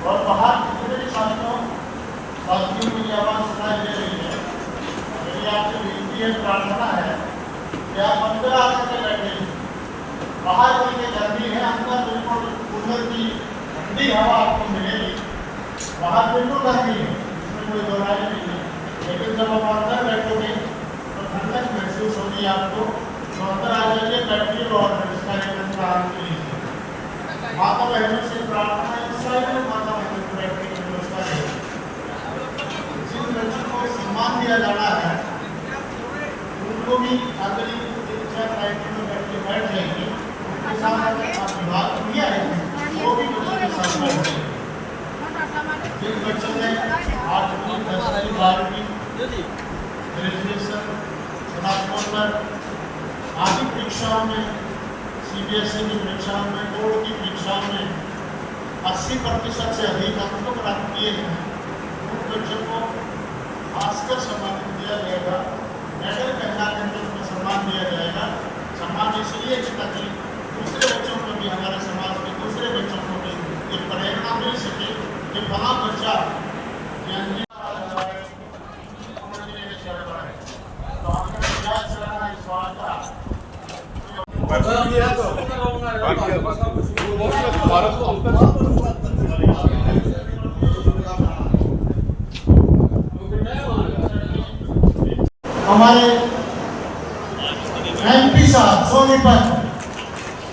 और बाहर जितने भी साथियों में ये आवाज सुनाई दे रही है, मेरी आपसे विनती है, प्रार्थना है कि आप अंदर आकर के बैठे। बाहर चलके गर्मी है, अंदर बिल्कुल कूलर की ठंडी हवा आपको मिलेगी। बाहर बिल्कुल गर्मी है, इसमें कोई दो राय नहीं है, लेकिन जब आप अंदर बैठोगे तो ठंडक महसूस होगी आपको। तो अंदर आ जाइए, बैठिए और इस कार्यक्रम का आरंभ कीजिए। माता बहनों से प्रार्थना है, माता बहनों को बैठने की व्यवस्था है। जिन बच्चों को सम्मान दिया जाना है उनको भी आंतरिक शिक्षा में बैठ जाएंगे। उनके साथ विभाग किया है वो भी बच्चों के साथ बैठे। जिन बच्चों ने 8वीं 10वीं 12वीं ग्रेजुएशन स्नातकोत्तर आदि परीक्षाओं में, CBSE की परीक्षाओं में, बोर्ड की परीक्षाओं में 80% से अधिक अंक प्राप्त किए हैं, उन बच्चों को खासकर सम्मानित किया जाएगा। मेडल पहना करके उनको सम्मान दिया जाएगा। सम्मान इसलिए कि ताकि दूसरे बच्चों को भी, हमारे समाज के दूसरे बच्चों को भी एक प्रेरणा मिल सके कि फला बच्चा हमारे MP साहब सोनीपत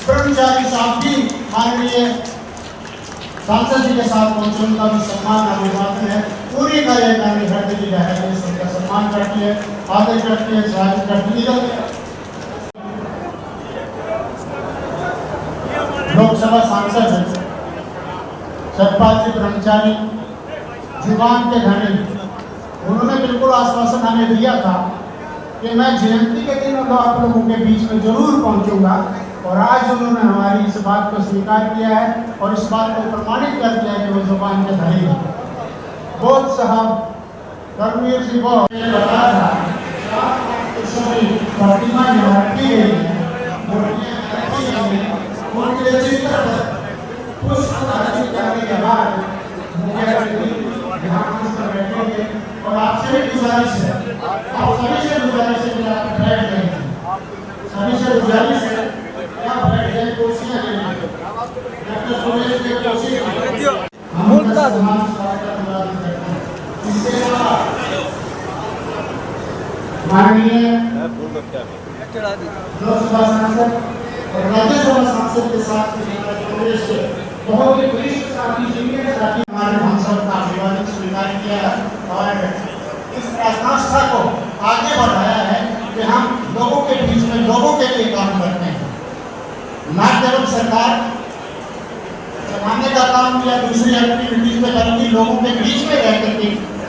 ब्रह्मचारी साहब भी माननीय सांसद जी के साथ पहुंचे, उनका भी सम्मान अभिवादन है। पूरी कार्यकारिणी हृदय की गहराई से उनका सम्मान करती है, आदर करती है, स्वागत करती है। लोकसभा सांसद सतपाल जी ब्रह्मचारी जुबान के धनी, उन्होंने बिल्कुल आश्वासन हमें दिया था कि मैं जयंती के दिन आप लोगों के बीच में जरूर पहुंचूंगा। और आज उन्होंने हमारी इस बात को स्वीकार किया है और इस बात को प्रमाणित कर दिया है कि वो जुबान के धनी है। बोध साहब कर्मवीर सिंह को बताया था प्रतिमा यहाँ रखी गई है, उनके चित्र पुष्प अर्पित करने के बाद बैठेंगे। और आपसे भी गुजारिश है, आप सभी से गुजारिश है कि आप बैठ जाइए, सभी से गुजारिश है कि आप बैठ जाइए, कुर्सियां ले लीजिए। डॉक्टर सुरेश की कोशिश हम उनका सम्मान करते हैं। इसके अलावा माननीय लोकसभा सांसद और राज्यसभा सांसद के साथ कांग्रेस के बहुत ही वरिष्ठ साथी, सीनियर साथी हमारे हम सब का अभिवादन स्वीकार किया और इस आकांक्षा को आगे बढ़ाया है कि हम लोगों के बीच में लोगों के लिए काम करते हैं, न केवल सरकार चलाने का काम या दूसरी एक्टिविटीज में, बल्कि लोगों के बीच में रह करके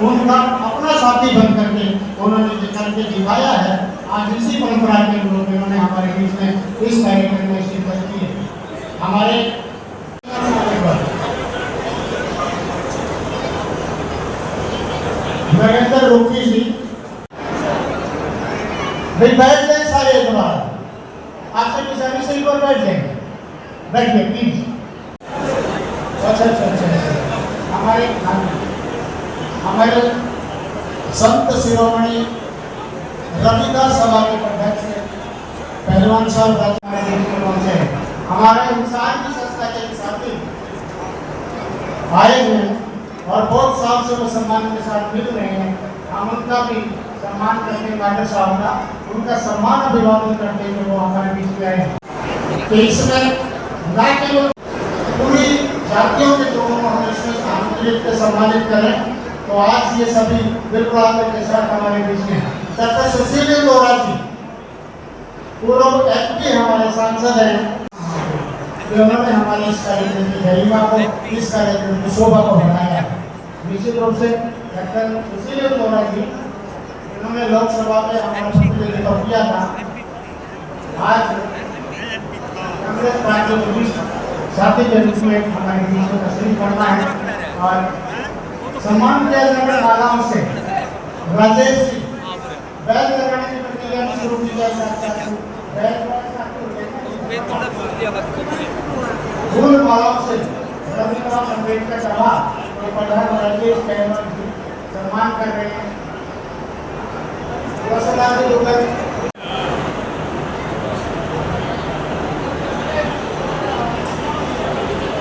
उनका अपना साथी बन करके उन्होंने करके दिखाया है। आज इसी परंपरा के लोग उन्होंने हमारे बीच में इस कार्यक्रम में शिरकत की है। हमारे नरेंद्र रोकी जी भाई बैठ जाए सारे एक बार, आपसे किसानी से एक बार बैठ जाएंगे, बैठिए प्लीज। अच्छा, हमारे संत शिरोमणि रविदास सभा के अध्यक्ष पहलवान साहब पहुंचे, हमारे इंसान की संस्था के साथी आए हुए और बहुत साल से वो सम्मान के साथ मिल रहे हैं। हम उनका भी सम्मान करते हैं, मास्टर साहब का उनका सम्मान अभिवादन करते हैं, वो हमारे बीच में आए। तो इसमें न केवल पूरी जातियों के लोगों को हम इसमें आमंत्रित सम्मानित करें, तो आज ये सभी बिल्कुल आपके साथ हमारे बीच में डॉक्टर सुशील लोहरा जी पूर्व एमपी हमारे सांसद हैं, उन्होंने हमारे इस कार्यक्रम की गरिमा को, इस कार्यक्रम की शोभा को बढ़ाया। निश्चित रूप से डॉक्टर सुशील लोहरा जी उन्होंने लोकसभा में हमारा प्रतिनिधित्व किया था। आज कांग्रेस पार्टी के बीच साथी के रूप में हमारे बीच में तस्वीर करना है और सम्मान किया जाने वालों से राजेश जी बैल लगाने की प्रक्रिया में शुरू की जाए। फूल मालाओं से रविन्द्रनाथ अम्बेडकर सभा के प्रधान राजेश कैमर जी सम्मान कर रहे हैं।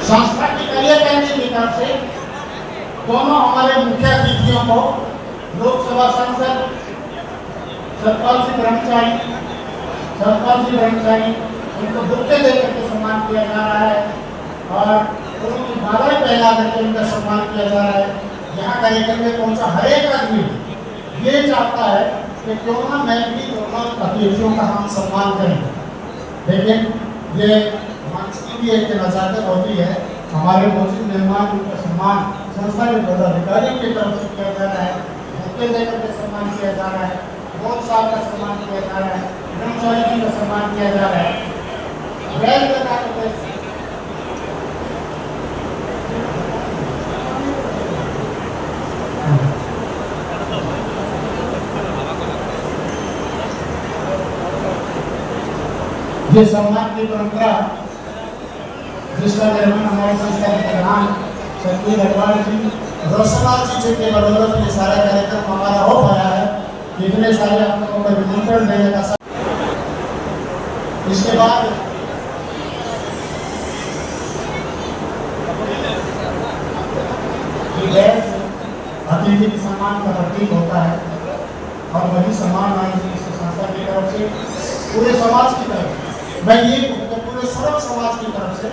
संस्था की करियर कैंटीन की तरफ से दोनों हमारे मुख्य अतिथियों को लोकसभा सांसद सतपाल सिंह ब्रह्मचारी उनको बुक्के देकर के सम्मान किया जा रहा है और उनकी मालाएं पहना करके उनका सम्मान किया जा रहा है। यहाँ कार्यक्रम में पहुंचा हर एक आदमी ये चाहता है कि क्यों ना मैं भी दोनों अतिथियों का हम सम्मान करें, लेकिन ये मंच की भी एक नजाकत होती है। हमारे मौजूद मेहमान उनका सम्मान संस्था के पदाधिकारियों की तरफ से किया जा रहा है, बुक्के देकर के सम्मान किया जा रहा है, बहुत साल का सम्मान किया जा रहा है, ब्रह्मचारी जी का सम्मान किया जा रहा है। ये सम्मान की परंपरा जिसका निर्माण हमारे संस्था के प्रधान सतवीर अग्रवाल जी, रोशनलाल जी के बदौलत ये सारा कार्यक्रम हमारा हो पाया है। इतने सारे आप लोगों को निमंत्रण देने का इसके बाद अतिथि के सम्मान का प्रतीक होता है और वही सम्मान संस्था की तरफ से पूरे समाज की तरफ मैं ये पूरे सर्व समाज की तरफ से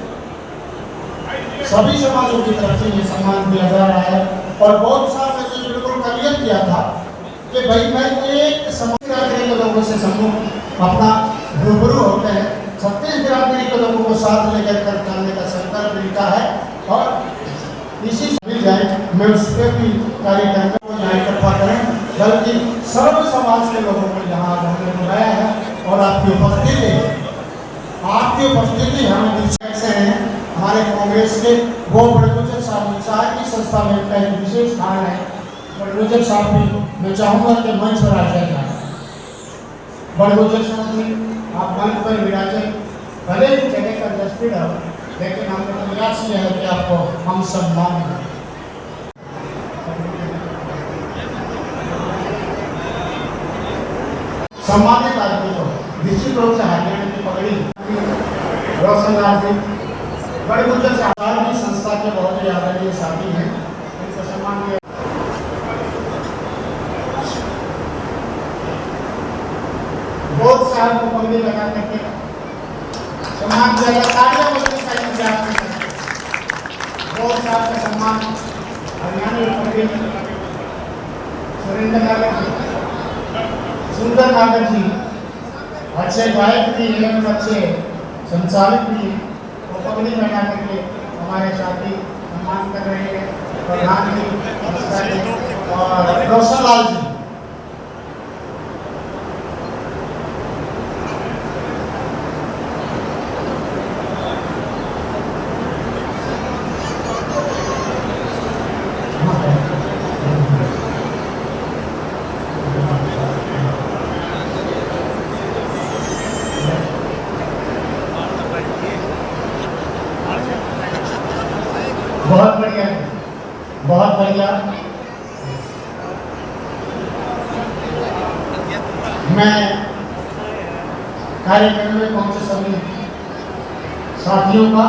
सभी समाजों की तरफ से ये सम्मान दिया जा रहा है। और बहुत साल मैंने बिल्कुल करियर किया था कि भाई मैं एक समाज बिरादरी के लोगों से समूह अपना रूबरू होते हैं, 36 बिरादरी के लोगों को साथ लेकर कर चलने का संकल्प लिखा है और इसी मिल जाए मैं उस पर भी कार्यक्रम को यहाँ इकट्ठा करें, बल्कि सर्व समाज के लोगों को यहाँ हमने बुलाया है और आपकी उपस्थिति हमें दिलचस्प से है। हमारे कांग्रेस के वो बड़गुजर साहब की संस्था में उनका एक विशेष स्थान है। बड़गुजर साहब भी मैं चाहूँगा कि मंच पर आ जाए। बड़गुजर साहब भी आप मंच पर विराजन, भले ही जगह का जस्टिस हो, लेकिन हमने प्रयास किया है कि आपको हम सम्मान दें। सम्मानित आदमी को निश्चित रूप से हरियाणा की पगड़ी रोशनलाल जी बड़गुजर साहब की संस्था के बहुत ही आदरणीय साथी हैं, उनको सम्मान किया। बहुत साल को पगड़ी लगा करके सम्मान किया गया। तालियां बजनी चाहिए आपको। बहुत साल का सम्मान हरियाणा की पगड़ी सुंदर नागर जी अच्छे गायक भी एवं अच्छे संचालक भी वो पगड़ी लगा करके हमारे साथी सम्मान कर रहे हैं। प्रधान जी और रोशनलाल जी बहुत बढ़िया, बहुत बढ़िया। मैं कार्यक्रम में पहुंचे सभी साथियों का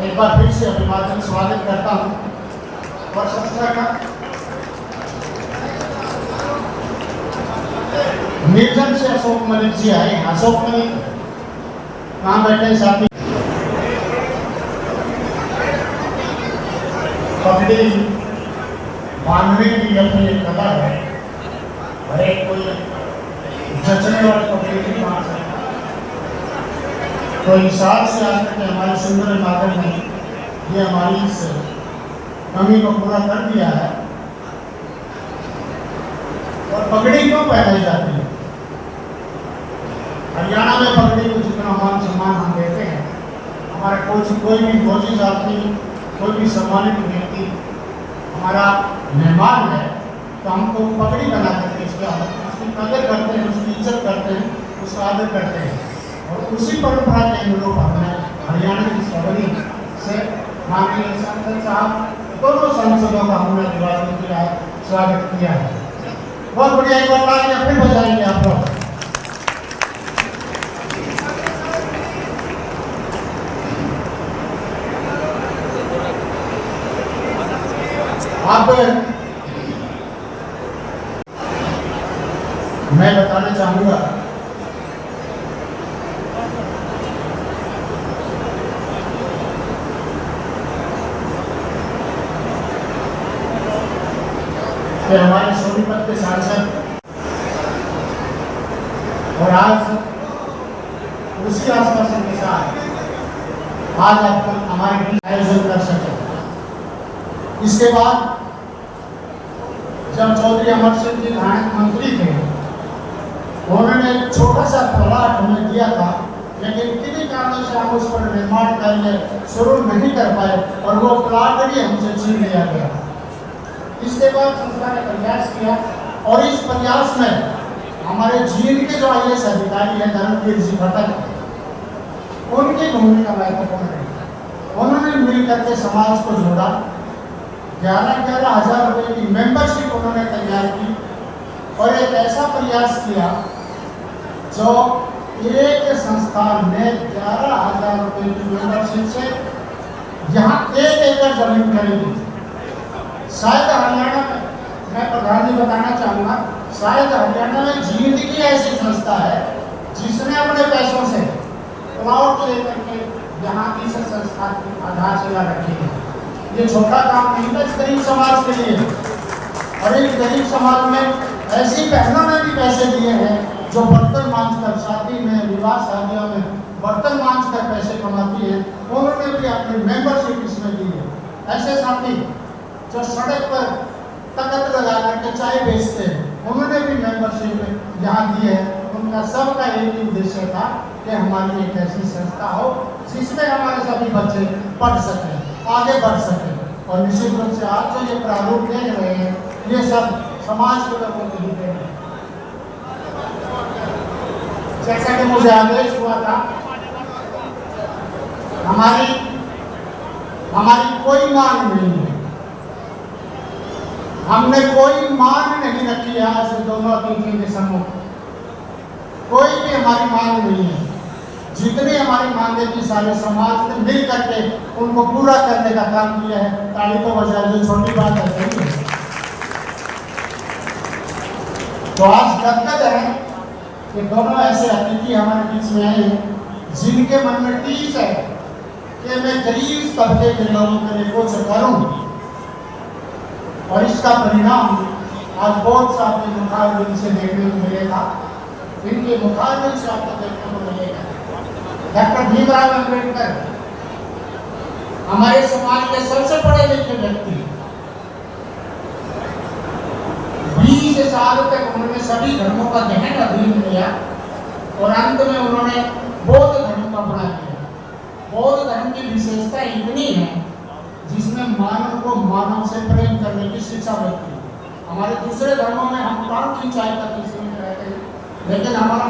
एक बार फिर से अभिवादन स्वागत करता हूं और संस्था का निर्जन से अशोक मलिक जी आए। अशोक मलिक कहाँ बैठे साथी? पगड़ी बांधने की अपनी एक कला है। हर एक कोई जचने वाले कपड़े नहीं बांध सकता। तो इस साल से आज तक हमारे सुंदर नागर ने ये हमारी इस कमी को पूरा कर दिया है। और पगड़ी क्यों पहनाई जाती है? हरियाणा में पगड़ी को जितना मान सम्मान हम देते हैं, हमारे कोई भी फौजी साथी, कोई भी सम्मानित व्यक्ति हमारा मेहमान है तो हमको पगड़ी बना करके उसकी कदर करते हैं, उसकी इज्जत करते हैं, उसका आदर करते हैं। और उसी परंपरा के अनुरूप हमने हरियाणा की पगड़ी से माननीय सांसद साहब दोनों सांसदों का हमने अभिवादन किया है, स्वागत किया है। बहुत बढ़िया, एक बार तालियां फिर बजाएंगे आप लोग। आप मैं बताना चाहूंगा कि हमारे सोनीपत के सांसद और आज उसी आसपास के साथ आज आप हमारे बीच आयोजन कर सके। इसके बाद जब चौधरी अमर सिंह जी मंत्री थे, उन्होंने एक छोटा सा प्लाट हमें दिया था, लेकिन किन्हीं कारणों से हम उस पर निर्माण कार्य शुरू नहीं कर पाए और वो प्लाट भी हमसे छीन लिया गया। इसके बाद संस्था ने प्रयास किया और इस प्रयास में हमारे जींद के जो IAS अधिकारी हैं धर्मवीर जी खट्टर, उनकी भूमिका महत्वपूर्ण रही। उन्होंने मिलकर के समाज को जोड़ा, 11,000 रुपए की मेंबरशिप उन्होंने तैयार की और एक ऐसा प्रयास किया जो एक संस्थान ने 11,000 रुपए की मेंबरशिप से यहाँ 1 एकड़ जमीन खरीदी। शायद हरियाणा में, मैं प्रधान जी बताना चाहूँगा, शायद हरियाणा में जींद की ऐसी संस्था है जिसने अपने पैसों से प्लॉट लेकर के यहाँ की संस्था की आधारशिला रखी है। ये छोटा काम नहीं था इस गरीब समाज के लिए। और एक गरीब समाज में ऐसी बहनों ने भी पैसे दिए हैं जो बर्तन मांझ कर शादी में, विवाह शादियों में बर्तन मांझ कर पैसे कमाती है, उन्होंने भी अपनी मेंबरशिप इसमें दी है। ऐसे साथी जो सड़क पर तकत लगा करके चाय बेचते हैं, उन्होंने भी मेंबरशिप यहाँ दी है। उनका सबका एक ही उद्देश्य था कि हमारी एक ऐसी संस्था हो जिसमें हमारे सभी बच्चे पढ़ सकें, आगे बढ़ सके। और निश्चित रूप से आज जो ये प्रारूप देख रहे हैं, ये सब समाज के लोगों के हित में। जैसा कि मुझे आदेश हुआ था, हमारी कोई मांग नहीं है, हमने कोई मांग नहीं रखी है। आज दोनों अतिथियों के सम्मुख कोई भी हमारी मांग नहीं है। जितनी हमारी मांगे थी सारे समाज ने मिल करके उनको पूरा करने का काम किया है। ताली तो बजाए, जो छोटी बात है। तो आज गदगद है कि दोनों ऐसे अतिथि हमारे बीच में आए हैं जिनके मन में टीस है कि मैं गरीब तबके के लोगों के लिए कुछ करूं। और इसका परिणाम आज बहुत सा आपके मुखारबिन से देखने को मिलेगा। इनके मुखारबिन से आपको देखने को मिलेगा। डॉक्टर भीमराव अम्बेडकर हमारे समाज के सबसे पढ़े लिखे व्यक्ति, 20 साल तक उन्होंने सभी धर्मों का गहन अध्ययन किया और अंत में उन्होंने बौद्ध धर्म का अपना किया। बौद्ध धर्म की विशेषता इतनी है जिसमें मानव को मानव से प्रेम करने की शिक्षा मिलती है। हमारे दूसरे धर्मों में हम प्राण की चाय का सीमित रहते हैं, लेकिन हमारा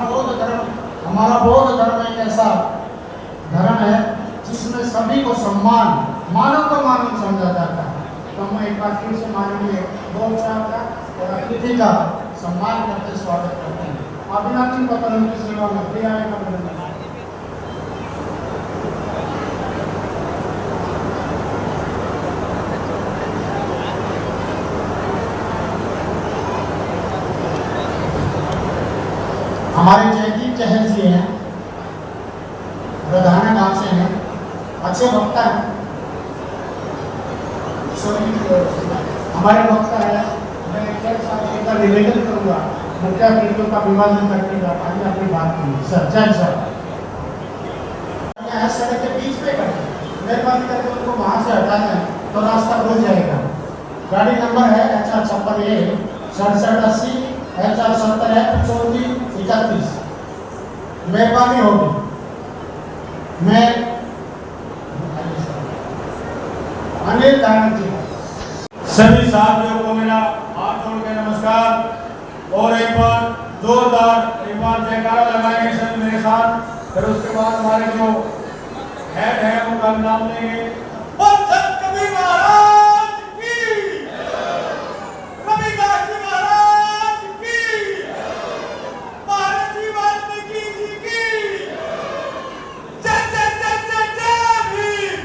बौद्ध धर्म एक ऐसा धर्म है जिसमें सभी को सम्मान, मानव को मानव समझा जाता है। तो हम एक बार फिर से माननीय बोल साहब का और अतिथि का सम्मान करते स्वागत करते हैं। अभिनंदन पत्र उनकी सेवा में फिर आने का अभिनंदन। हमारे जयदीप चहल जी हैं, प्रधान गांव से हैं, अच्छे वक्ता हैं। हमारे वक्ता है, मैं एक का निवेदन करूँगा मुख्य अतिथियों का अभिवादन करने का आगे अपनी बात की। सर जय सर यहाँ सड़क के बीच में खड़े, मेहरबानी करके उनको वहाँ से हटा दें तो रास्ता खुल जाएगा। गाड़ी नंबर है HR56A 6780 HR70 34 31। मेहरबानी होगी। मैं अनिल दानव जी सभी साथियों को मेरा हाथ जोड़ के नमस्कार और एक बार जोरदार एक बार जयकारा लगाएंगे सभी मेरे साथ। फिर उसके बाद हमारे जो हेड है उनका नाम लेंगे। संत कबीर महाराज की, रविदास जी महाराज की, महर्षि वाल्मीकि जी की, जय जय जय जय जय भीम।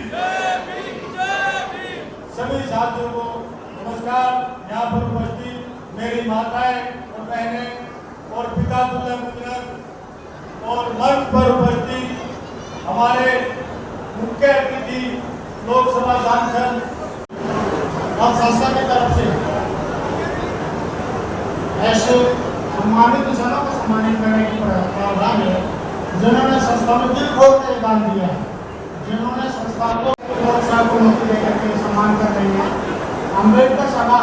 सभी साथियों को नमस्कार। यहाँ पर उपस्थित मेरी माताएं और बहनें और पिता तुल्य बुजुर्ग और मंच पर उपस्थित हमारे मुख्य अतिथि लोकसभा सांसद और संस्था की तरफ से ऐसे सम्मानित जनों को सम्मानित करने की प्रावधान है जिन्होंने संस्था में दिल खोल कर योगदान दिया है, जिन्होंने संस्था को लोकसभा को नौकरी देकर के सम्मान कर रही है। अम्बेडकर सभा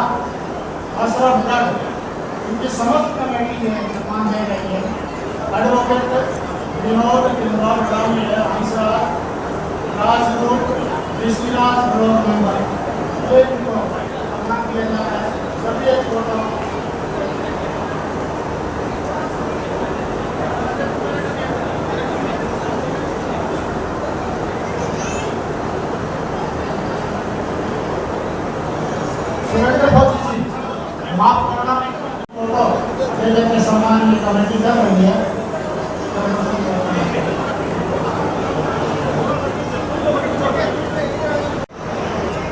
अशरफ गर्ग इनकी समस्त कमेटी है सम्मान दे रही है। एडवोकेट विनोद किंद्राव हंसराज राजदूत ऋषिराज ब्लॉक मेंबर ये इनको सम्मान किया जा रहा है। सभी एक फोटो माफ करना फोटो के सम्मान की कमेटी कर रही है।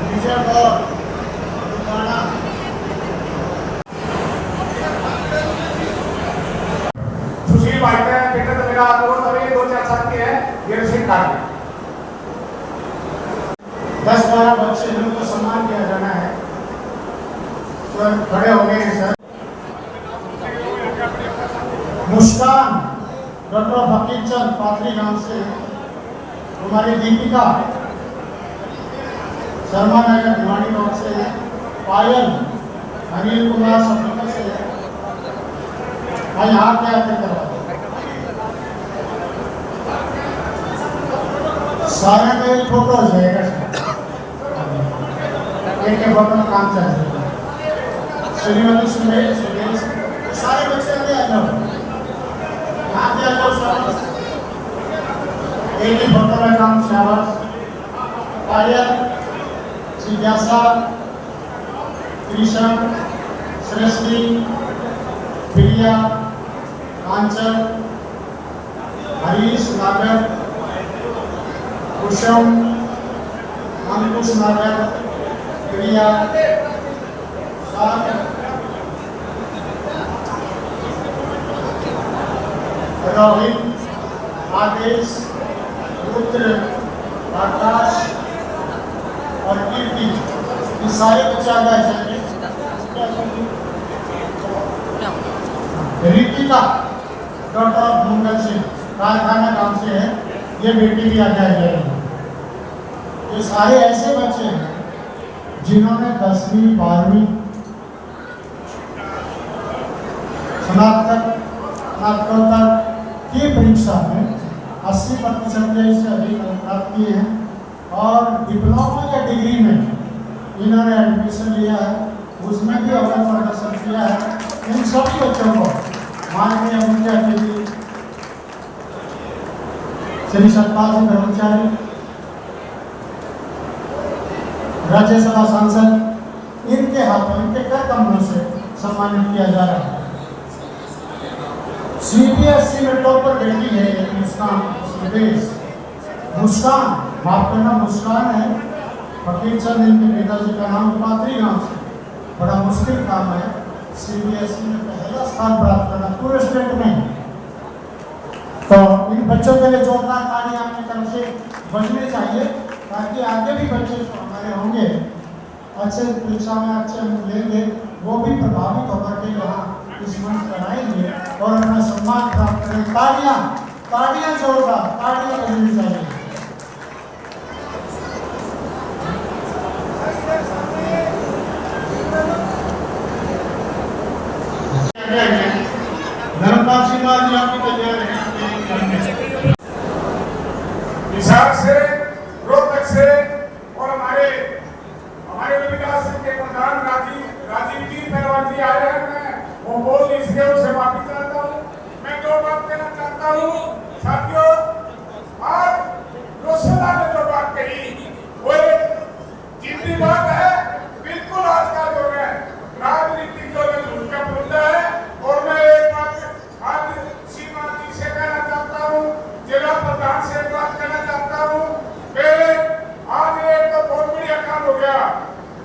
विजय गौर सुशील भाई का बेटा तो मेरा दोस्त अभी 2-4 साल के है, ये रसीद कार्ड 10-12 बच्चे जिनको सम्मान किया जाना है तो खड़े हो गए हैं सर। मुस्कान डॉक्टर फकीर चंद पाथरी गांव से, हमारी दीपिका शर्मा नगर भिवानी गांव से, पायल अनिल कुमार सफर से भाई हाथ में आते करवा सारे में फोटो हो जाएगा एक फोटो में काम चल जाएगा। श्रीमती सुमेश सारे बच्चे आगे आ जाओ, आगे आ जाओ शाबाश। एक ही फोटो में काम शाबाश। पायल जिज्ञासा कृष्ण सृष्टि प्रिया कांचन हरीश नागर कुशम अंकुश नागर प्रिया रोहित आदेश रुद्र आकाश और कीर्ति, ये सारे बच्चे आगे जाएंगे। रीतिका डॉक्टर मंगल सिंह कारखाना गांव से है, ये बेटी भी आगे आ जाएगी। ये सारे ऐसे बच्चे हैं जिन्होंने 10वीं 12वीं स्नातकोत्तर की परीक्षा में 80% से अधिक प्राप्त किए हैं और डिप्लोमा या डिग्री में इन्होंने एडमिशन लिया है, उसमें भी अव्वल प्रदर्शन किया है। इन सभी बच्चों को माननीय मुख्य अतिथि श्री सतपाल सिंह कर्मचारी, राज्यसभा सांसद, इनके हाथों इनके कर कमलों से सम्मानित किया जा रहा है। CBSE में टॉपर बेटी है मुस्कान सुदेश, मुस्कान माफ करना मुस्कान है फकीर चंद इनके पिताजी का नाम पाथरी गांव से। बड़ा मुश्किल काम है CBSE में पहला स्थान प्राप्त करना पूरे स्टेट में। तो इन बच्चों के लिए जोरदार तालियां अपनी तरफ से बजनी चाहिए ताकि आगे भी बच्चे जो हमारे होंगे अच्छे परीक्षा में अच्छे अंक लेंगे वो भी प्रभावित होकर के यहाँ इस मंच पर आएंगे और अपना सम्मान प्राप्त करें। तालियां तालियां जोरदार तालियां बजनी चाहिए। धर्मपाल सिंह जी आपकी तैयार है हिसार से, रोहतक से और हमारे विकास के प्रधान राजीव जी पहलवान जी आए हैं। मैं वो बोल नहीं सके, उससे माफी चाहता हूँ। मैं दो बात कहना चाहता हूँ साथियों। आज रोशना ने जो बात कही वो एक जिद्दी बात है। बिल्कुल आज का जो है राजनीतिक जो है झूठ का मुद्दा है। और मैं एक बात आज सीमा जी से कहना चाहता हूँ, जिला प्रधान से एक बात कहना चाहता हूँ कि आज एक तो बहुत बड़ी काम हो गया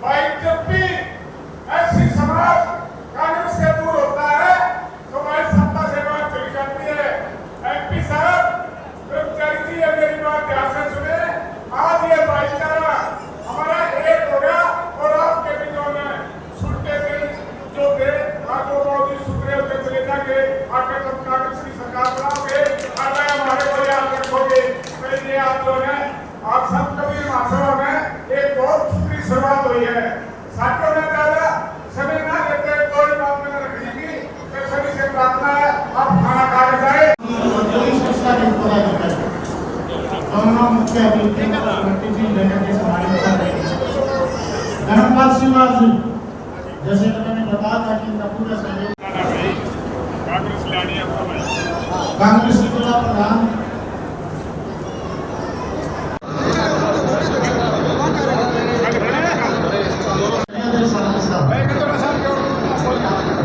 भाई। जब भी ऐसी समाज कांग्रेस से दूर होता है तो भाई सत्ता से बात चली जाती है। एमपी साहब कर्मचारी जी मेरी बात ध्यान से सुने। आज ये भाईचारा हमारा एक हो गया और आपके भी जो है सुनते थे जो थे आज वो बहुत ही सुधरे होते चले जाएंगे। आगे तो कांग्रेस की सरकार बनाओगे, आगे हमारे को याद रखोगे। पहले आप जो है आप सब कभी महासभा में एक बहुत सुधरी शुरुआत हुई है। साथियों ने ज्यादा समय ना लेते कोई बात में रखने की तो सभी से प्रार्थना है आप खाना खा के जाए। दोनों मुख्य अतिथि जी लेने के धर्मपाल सिंह जी जैसे कि मैंने बताया था कि इनका पूरा सहयोग कांग्रेस के जिला प्रधान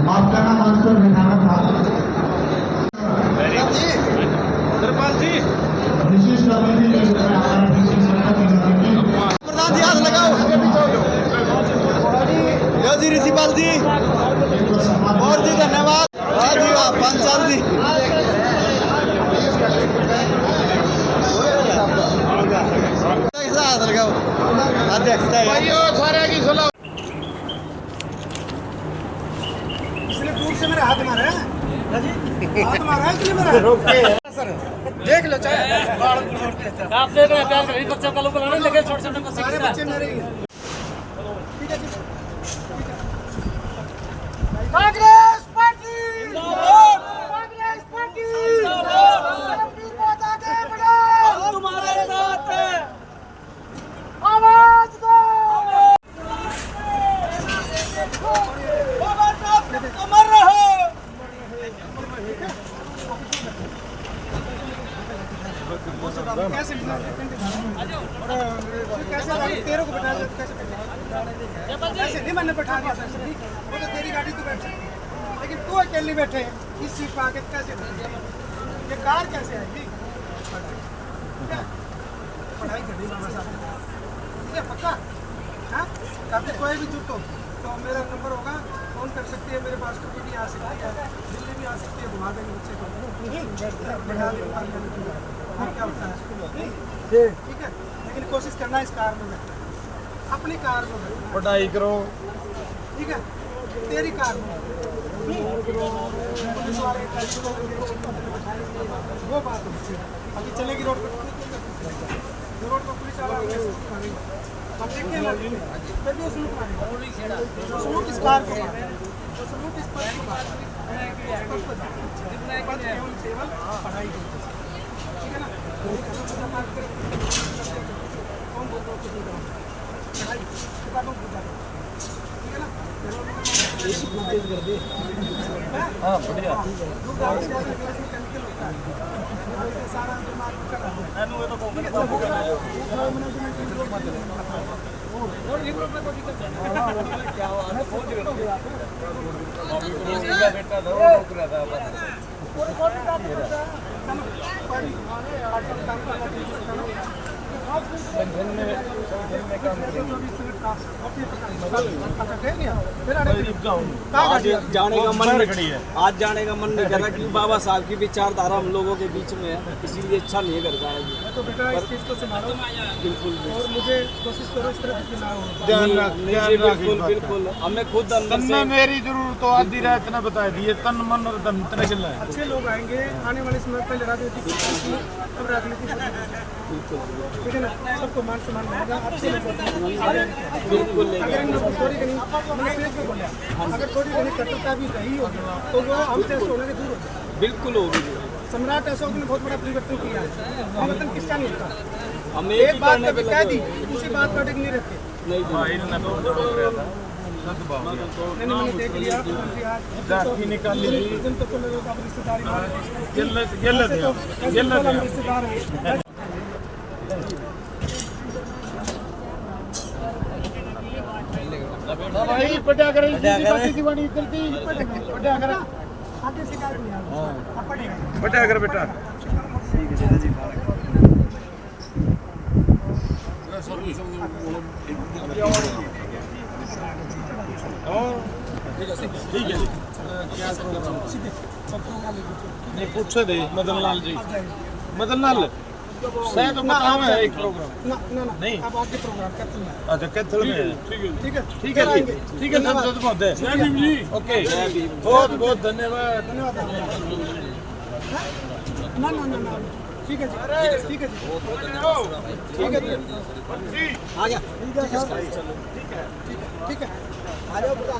माफ करना मानकर बिठाना था विशेष प्रधान जी हाथ लगाओ जी रिशिपाल जी और जी धन्यवाद। जी वाह पंचाल जी हाथ लगाओ इसने दूर से मेरे हाथ मारा है हाथ मारा है इसलिए मेरा सर देख लो चाहे आप देख रहे हैं प्यार करें बच्चे का लोग लाने लगे छोटे छोटे बच्चे सारे बच्चे मेरे ही हैं। ठीक है कांग्रेस पार्टी जिंदाबाद कांग्रेस पार्टी जिंदाबाद आगे बढ़ो तुम्हारे साथ हैं आवाज दो बाबा साहब अमर रहो। कैसे तेरे को बैठा कैसे नहीं मैंने बैठा दिया वो तो तेरी गाड़ी तो बैठे लेकिन तू अकेले बैठे इस सीट पर आके कैसे ये कार कैसे आएगी पढ़ाई कर बाबा साहब ठीक है पक्का हाँ करते कोई भी जुटो तो मेरा नंबर होगा फोन कर सकती है मेरे पास कभी भी आ सकती है दिल्ली भी आ सकती है घुमा देंगे बच्चे को बढ़ा देंगे क्या होता है ठीक है लेकिन कोशिश करना इस कार में अपनी कार में पढ़ाई करो ठीक है तेरी कार में पुलिस वाले वो बात है अभी चलेगी रोड पर रोड पर पुलिस वाला हम देखते हैं फिर भी उसमें मारेगा सलूट इस कार को तो सलूट इस पर केवल पढ़ाई करते ठीक है ना कौन बोलता हो कुछ पढ़ाई किताबों को ठीक है ना हाँ बढ़िया सारा आज जाने का मन नहीं कर रहा क्योंकि बाबा साहब की विचारधारा हम लोगों के बीच में है, इसीलिए अच्छा नहीं करता है। तो बेटा इस चीज़ को संभालो बिल्कुल और मुझे कोशिश करो इस तरह की ना हो। बिल्कुल बिल्कुल हमें खुद अंदर से मेरी जरूरत तो आधी रात ने बता दिए, तन मन और धन इतना चल रहा है। अच्छे लोग आएंगे आने वाले समय पर राजनीति अब राजनीति ठीक है ना, सबको मान सम्मान मिलेगा। अच्छे लोग बिल्कुल अगर इन लोगों को थोड़ी घनी मैंने पेज पे बोला, अगर थोड़ी घनी कटुता भी रही होगी तो वो हमसे होने के दूर हो जाए। बिल्कुल होगी। सम्राट अशोक ने बहुत बड़ा परिवर्तन किया है, हम वतन किसका नहीं था। हम एक बात कभी कह दी उसी बात पर टिक नहीं रखते। मैंने देख लिया जाति निकाल ली दिन तक तो मेरे को रिश्तेदारी रिश्तेदार है। भाई पटा कर दीवानी चलती पटा कर आगे शिकायत नहीं आ पड़ेगा। पटा कर बेटा। ठीक है नहीं पूछे दे मदन लाल जी, मदन लाल सही तो बताओ है एक प्रोग्राम ना ना ना नहीं अब आपके प्रोग्राम कैथल में अच्छा कैथल में ठीक है ठीक है ठीक है संसद महोदय ओके बहुत बहुत धन्यवाद। ना ना ना ना ठीक है जी ठीक है ठीक है आ गया ठीक है आ जाओ बता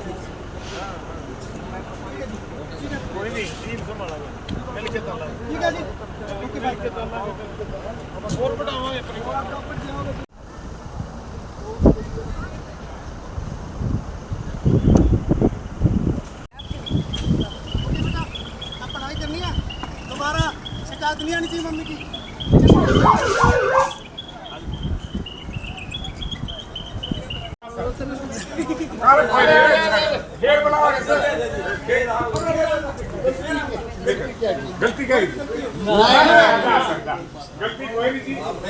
कोई नहीं टीम संभाला मिल के चला ठीक है जी ओके भाई के चला और बढ़ाओ ये परिवार अब पढ़ाई करनी है दोबारा शिकायत नहीं आनी चाहिए मम्मी की। गलती करी गलती कोई नहीं थी। आपका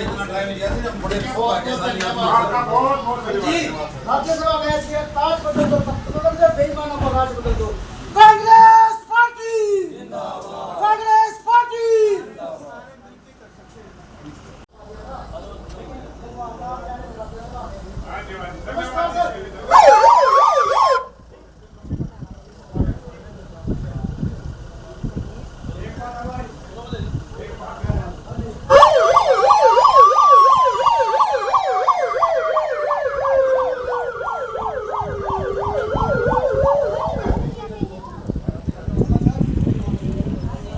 बहुत बहुत धन्यवाद। राज्यसभा में ताज बदल दो, बेईमानों को राज बदल दो।